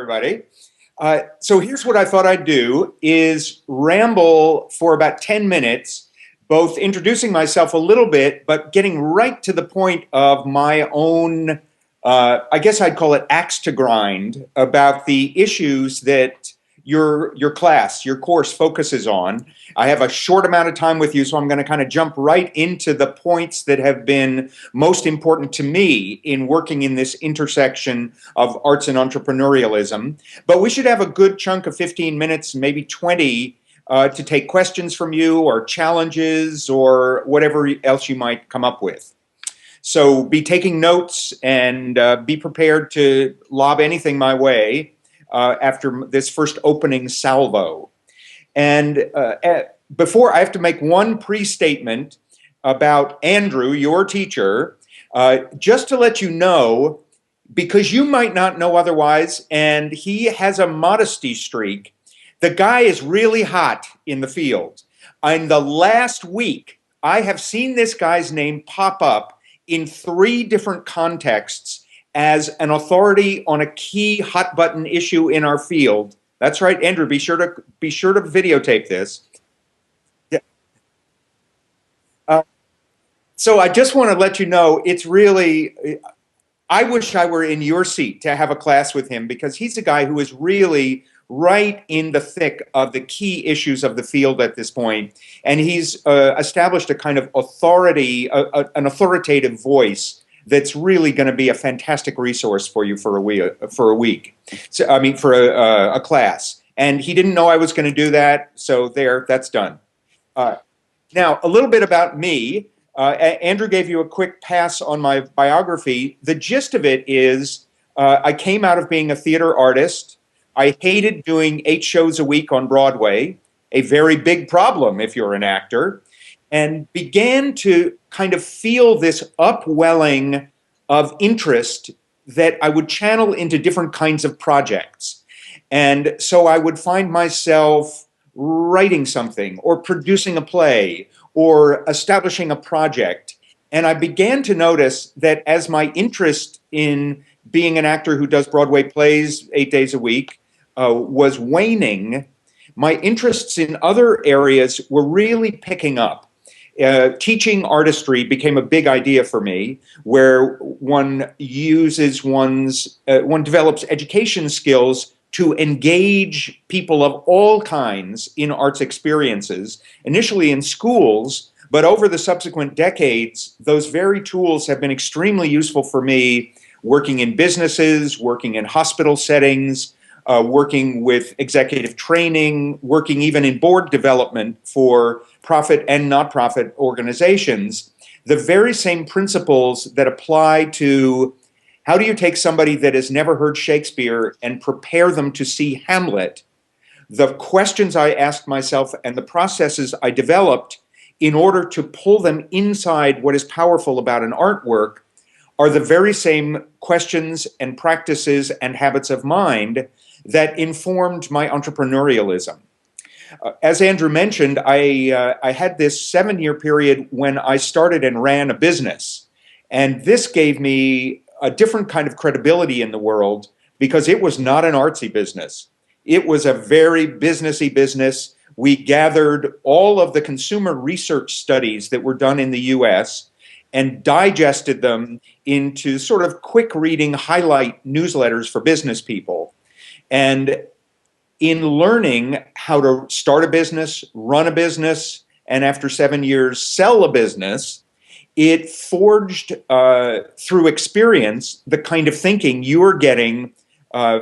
everybody. So here's what I thought I'd do is ramble for about 10 minutes, both introducing myself a little bit, but getting right to the point of my own, I guess I'd call it axe to grind, about the issues that your class, your course focuses on. I have a short amount of time with you, so I'm going to kind of jump right into the points that have been most important to me in working in this intersection of arts and entrepreneurialism. But we should have a good chunk of 15 minutes, maybe 20, to take questions from you or challenges or whatever else you might come up with. So be taking notes and be prepared to lob anything my way after this first opening salvo. And before, I have to make one pre-statement about Andrew, your teacher, just to let you know, because you might not know otherwise, and he has a modesty streak. The guy is really hot in the field. In the last week, I have seen this guy's name pop up in 3 different contexts as an authority on a key hot button issue in our field. That's right, Andrew, be sure to videotape this. Yeah. So I just want to let you know, it's really, I wish I were in your seat to have a class with him, because he's a guy who is really right in the thick of the key issues of the field at this point. And he's established a kind of authority, an authoritative voice that's really going to be a fantastic resource for you for a week. So, I mean, for a class. And he didn't know I was going to do that, so that's done. Now, a little bit about me. Andrew gave you a quick pass on my biography. The gist of it is I came out of being a theater artist. I hated doing 8 shows a week on Broadway, a very big problem if you're an actor, and began to kind of feel this upwelling of interest that I would channel into different kinds of projects. And so I would find myself writing something or producing a play or establishing a project. And I began to notice that as my interest in being an actor who does Broadway plays 8 days a week was waning, my interests in other areas were really picking up. Teaching artistry became a big idea for me, where one uses one develops education skills to engage people of all kinds in arts experiences, initially in schools, but over the subsequent decades, those very tools have been extremely useful for me working in businesses, working in hospital settings, working with executive training, working even in board development for profit and not-profit organizations. The very same principles that apply to how do you take somebody that has never heard Shakespeare and prepare them to see Hamlet, the questions I asked myself and the processes I developed in order to pull them inside what is powerful about an artwork are the very same questions and practices and habits of mind that informed my entrepreneurialism. As Andrew mentioned, I had this 7-year period when I started and ran a business. And this gave me a different kind of credibility in the world, because it was not an artsy business. It was a very businessy business. We gathered all of the consumer research studies that were done in the US and digested them into sort of quick reading highlight newsletters for business people. And in learning how to start a business, run a business, and after 7 years, sell a business, it forged through experience the kind of thinking you are getting,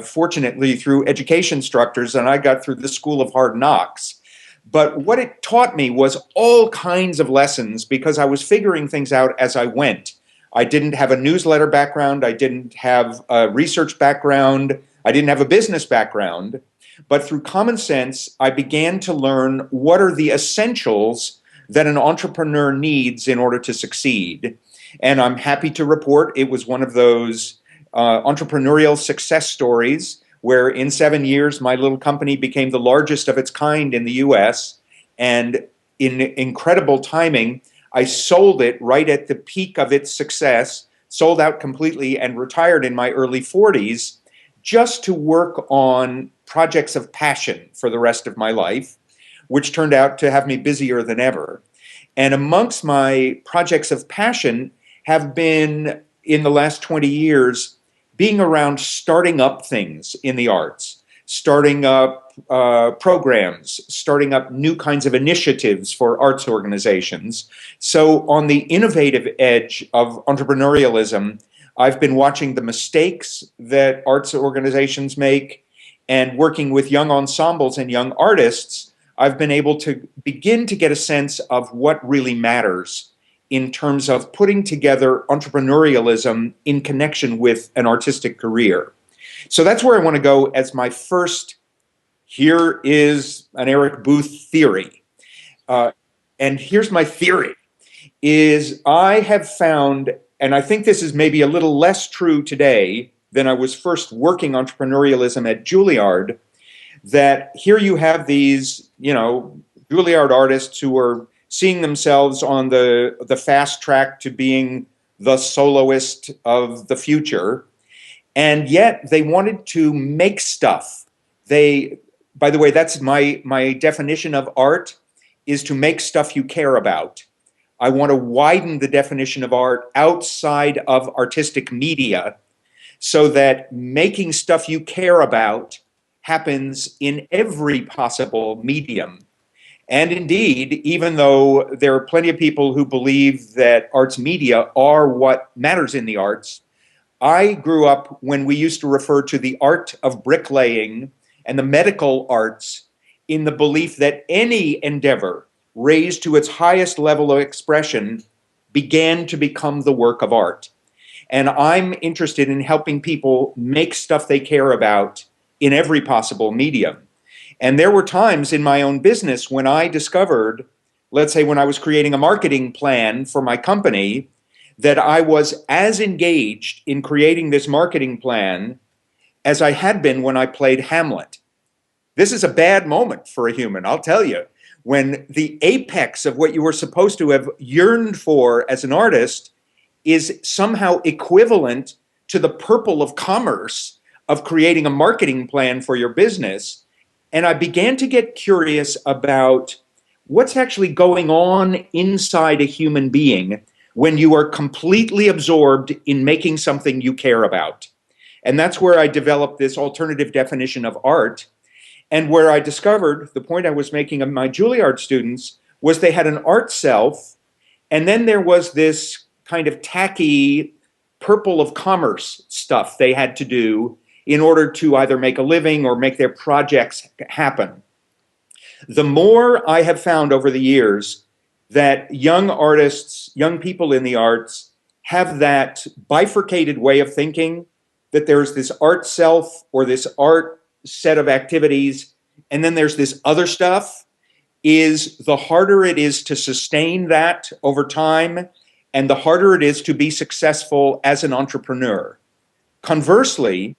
fortunately, through education instructors, and I got through the School of Hard Knocks. But what it taught me was all kinds of lessons, because I was figuring things out as I went. I didn't have a newsletter background. I didn't have a research background. I didn't have a business background. But through common sense, I began to learn what are the essentials that an entrepreneur needs in order to succeed. And I'm happy to report it was one of those entrepreneurial success stories where in 7 years, my little company became the largest of its kind in the US. And in incredible timing, I sold it right at the peak of its success, sold out completely, and retired in my early 40s, just to work on projects of passion for the rest of my life, which turned out to have me busier than ever. And amongst my projects of passion have been, in the last 20 years, being around starting up things in the arts, starting up programs, starting up new kinds of initiatives for arts organizations. So on the innovative edge of entrepreneurialism, I've been watching the mistakes that arts organizations make, and working with young ensembles and young artists, I've been able to begin to get a sense of what really matters in terms of putting together entrepreneurialism in connection with an artistic career. So that's where I want to go as my first, here is an Eric Booth theory. And here's my theory, is I have found, and I think this is maybe a little less true today than I was first working entrepreneurialism at Juilliard, that here you have these, Juilliard artists who are seeing themselves on the fast track to being the soloist of the future, and yet they wanted to make stuff. By the way, that's my definition of art, is to make stuff you care about. I want to widen the definition of art outside of artistic media so that making stuff you care about happens in every possible medium. And indeed, even though there are plenty of people who believe that arts media are what matters in the arts, I grew up when we used to refer to the art of bricklaying and the medical arts in the belief that any endeavor raised to its highest level of expression began to become the work of art. And I'm interested in helping people make stuff they care about in every possible medium. And there were times in my own business when I discovered, let's say when I was creating a marketing plan for my company, that I was as engaged in creating this marketing plan as I had been when I played Hamlet. This is a bad moment for a human, I'll tell you. When the apex of what you were supposed to have yearned for as an artist is somehow equivalent to the purple of commerce of creating a marketing plan for your business. And I began to get curious about what's actually going on inside a human being when you are completely absorbed in making something you care about. And that's where I developed this alternative definition of art, and where I discovered the point I was making of my Juilliard students was they had an art self, and then there was this kind of tacky purple of commerce stuff they had to do in order to either make a living or make their projects happen. The more I have found over the years that young artists, young people in the arts, have that bifurcated way of thinking, that there's this art self or this art set of activities, and then there's this other stuff, is the harder it is to sustain that over time, and the harder it is to be successful as an entrepreneur. Conversely,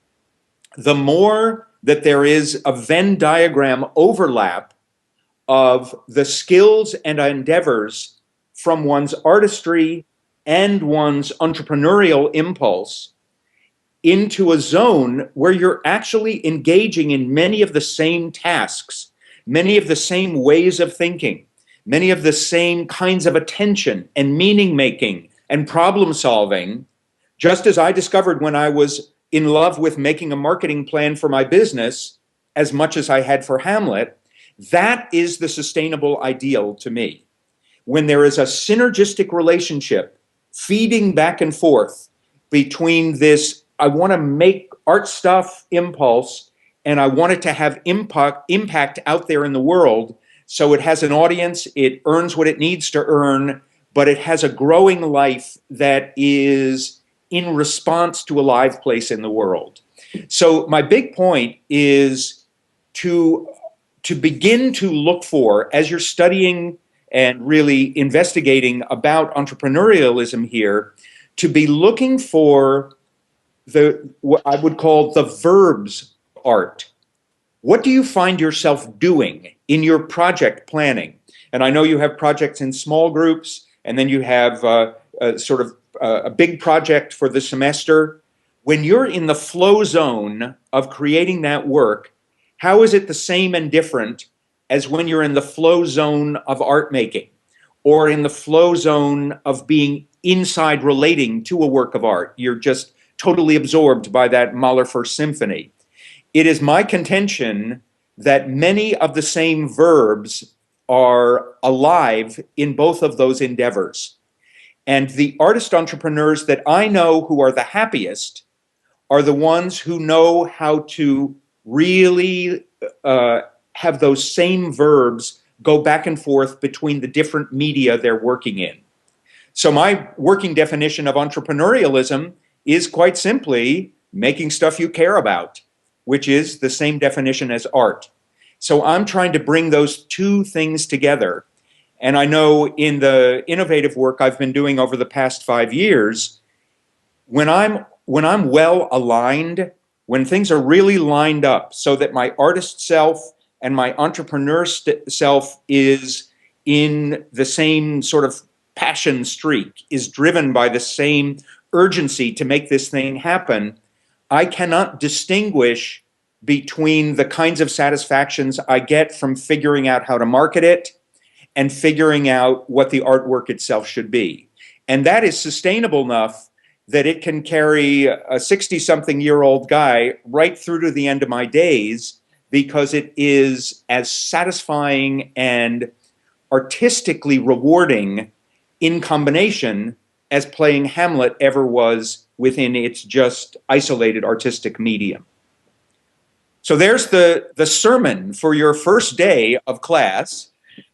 the more that there is a Venn diagram overlap of the skills and endeavors from one's artistry and one's entrepreneurial impulse into a zone where you're actually engaging in many of the same tasks, many of the same ways of thinking, many of the same kinds of attention and meaning making and problem solving, just as I discovered when I was in love with making a marketing plan for my business as much as I had for Hamlet. That is the sustainable ideal to me. When there is a synergistic relationship feeding back and forth between this, I want to make art stuff impulse, and I want it to have impact out there in the world, so it has an audience, it earns what it needs to earn, but it has a growing life that is in response to a live place in the world. So my big point is to begin to look for, as you're studying and really investigating about entrepreneurialism here, to be looking for what I would call the verbs art. What do you find yourself doing in your project planning? And I know you have projects in small groups, and then you have a big project for the semester. When you're in the flow zone of creating that work, how is it the same and different as when you're in the flow zone of art making, or in the flow zone of being inside relating to a work of art? You're just totally absorbed by that Mahler First Symphony. It is my contention that many of the same verbs are alive in both of those endeavors. And the artist entrepreneurs that I know who are the happiest are the ones who know how to really have those same verbs go back and forth between the different media they're working in. So my working definition of entrepreneurialism is quite simply making stuff you care about, which is the same definition as art. So I'm trying to bring those two things together. And I know in the innovative work I've been doing over the past 5 years, when I'm well aligned, when things are really lined up so that my artist self and my entrepreneur self is in the same sort of passion streak, is driven by the same urgency to make this thing happen, I cannot distinguish between the kinds of satisfactions I get from figuring out how to market it and figuring out what the artwork itself should be. And that is sustainable enough that it can carry a 60-something-year-old guy right through to the end of my days, because it is as satisfying and artistically rewarding in combination as playing Hamlet ever was within its just isolated artistic medium. So there's the sermon for your first day of class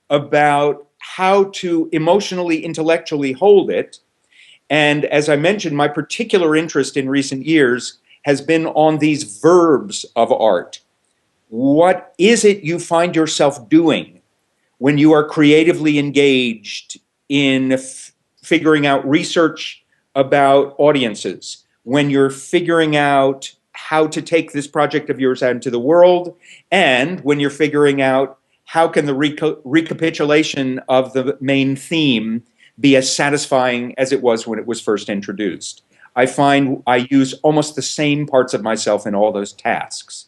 about how to emotionally, intellectually hold it. And as I mentioned, my particular interest in recent years has been on these verbs of art. What is it you find yourself doing when you are creatively engaged in figuring out research about audiences, when you're figuring out how to take this project of yours out into the world, and when you're figuring out how can the recapitulation of the main theme be as satisfying as it was when it was first introduced? I find I use almost the same parts of myself in all those tasks.